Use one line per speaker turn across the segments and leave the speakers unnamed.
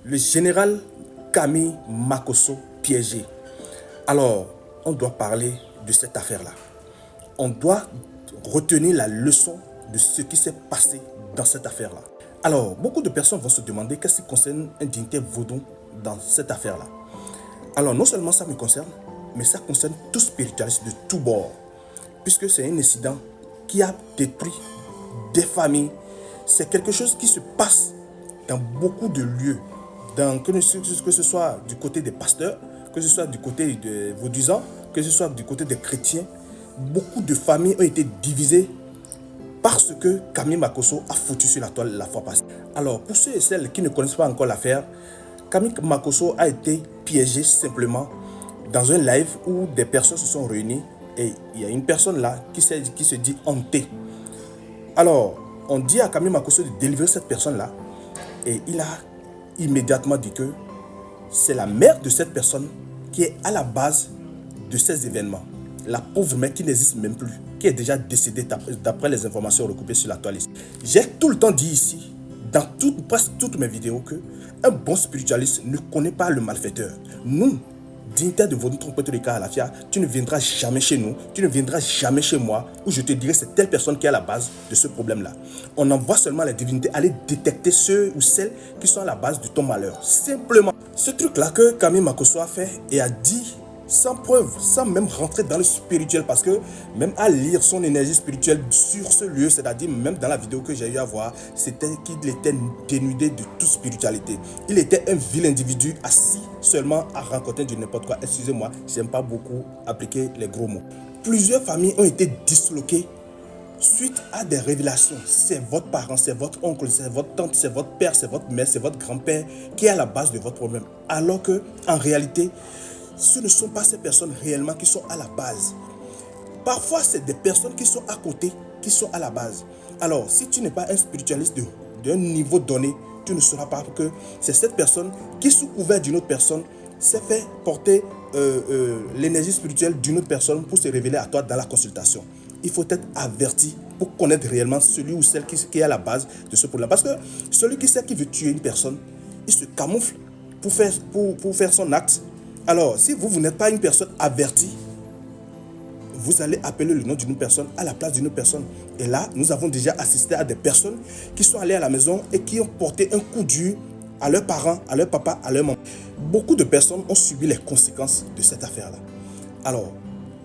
Le général Camille Makosso piégé. Alors, on doit parler de cette affaire-là. On doit retenir la leçon de ce qui s'est passé dans cette affaire-là. Alors, beaucoup de personnes vont se demander qu'est-ce qui concerne un dignitaire vaudou dans cette affaire-là. Alors, non seulement ça me concerne, mais ça concerne tout spiritualiste de tous bords. Puisque c'est un incident qui a détruit des familles. C'est quelque chose qui se passe dans beaucoup de lieux. Que ce soit du côté des pasteurs, que ce soit du côté des vaudisants, que ce soit du côté des chrétiens, beaucoup de familles ont été divisées parce que Camille Makosso a foutu sur la toile la fois passée. Alors, pour ceux et celles qui ne connaissent pas encore l'affaire, Camille Makosso a été piégé simplement dans un live où des personnes se sont réunies et il y a une personne là qui se dit hantée. Alors, on dit à Camille Makosso de délivrer cette personne-là et il a immédiatement dit que c'est la mère de cette personne qui est à la base de ces événements. La pauvre mère qui n'existe même plus, qui est déjà décédée d'après les informations recoupées sur la toile. J'ai tout le temps dit ici, dans presque toutes mes vidéos, que un bon spiritualiste ne connaît pas le malfaiteur. Nous, dignitaires de votre tromperie de Alafia, tu ne viendras jamais chez nous, tu ne viendras jamais chez moi, où je te dirai c'est telle personne qui est à la base de ce problème-là. On envoie seulement les divinités aller détecter ceux ou celles qui sont à la base de ton malheur. Simplement. Ce truc-là que Camille Makosso a fait et a dit sans preuve, sans même rentrer dans le spirituel, parce que même à lire son énergie spirituelle sur ce lieu, c'est-à-dire même dans la vidéo que j'ai eu à voir, c'était qu'il était dénudé de toute spiritualité. Il était un vil individu assis seulement à raconter du n'importe quoi. Excusez-moi, j'aime pas beaucoup appliquer les gros mots. Plusieurs familles ont été disloquées suite à des révélations. C'est votre parent, c'est votre oncle, c'est votre tante, c'est votre père, c'est votre mère, c'est votre grand-père qui est à la base de votre problème. Alors que, en réalité, ce ne sont pas ces personnes réellement qui sont à la base. Parfois, c'est des personnes qui sont à côté, qui sont à la base. Alors, si tu n'es pas un spiritualiste d'un niveau donné, tu ne sauras pas que c'est cette personne qui, sous couvert d'une autre personne, s'est fait porter l'énergie spirituelle d'une autre personne pour se révéler à toi dans la consultation. Il faut être averti pour connaître réellement celui ou celle qui est à la base de ce problème. Parce que celui qui sait qu'il veut tuer une personne, il se camoufle pour faire son acte. Alors, si vous n'êtes pas une personne avertie, vous allez appeler le nom d'une personne à la place d'une personne. Et là, nous avons déjà assisté à des personnes qui sont allées à la maison et qui ont porté un coup dur à leurs parents, à leur papa, à leur maman. Beaucoup de personnes ont subi les conséquences de cette affaire-là. Alors,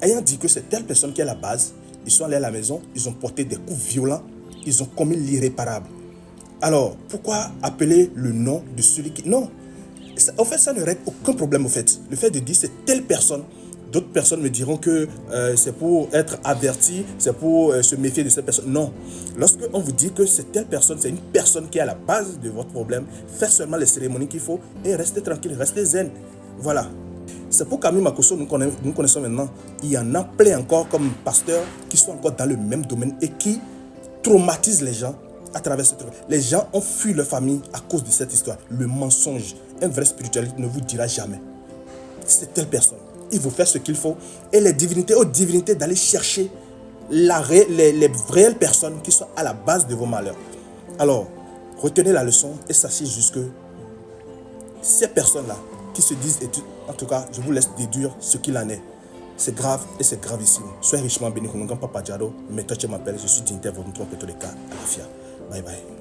ayant dit que c'est telle personne qui est à la base, ils sont allés à la maison, ils ont porté des coups violents, ils ont commis l'irréparable. Alors, pourquoi appeler le nom de celui qui... Non. En fait, ça ne règle aucun problème, au fait. Le fait de dire c'est telle personne, d'autres personnes me diront que c'est pour être averti, c'est pour se méfier de cette personne. Non. Lorsque on vous dit que c'est telle personne, c'est une personne qui est à la base de votre problème, faites seulement les cérémonies qu'il faut et restez tranquille, restez zen. Voilà. C'est pour Camille Makosso, nous connaissons maintenant. Il y en a plein encore comme pasteurs qui sont encore dans le même domaine et qui traumatisent les gens à travers ce truc. Les gens ont fui leur famille à cause de cette histoire. Le mensonge. Un vrai spiritualiste ne vous dira jamais c'est telle personne. Il faut faire ce qu'il faut. Et les divinités, aux divinités d'aller chercher les réelles personnes qui sont à la base de vos malheurs. Alors, retenez la leçon et sachez juste que ces personnes-là qui se disent, en tout cas, je vous laisse déduire ce qu'il en est. C'est grave et c'est gravissime. Soyez richement bénis. Papa Diado, mais toi tu m'appelles, je suis dignitaire, votre trompe et tous les cas. Alafia. Bye bye.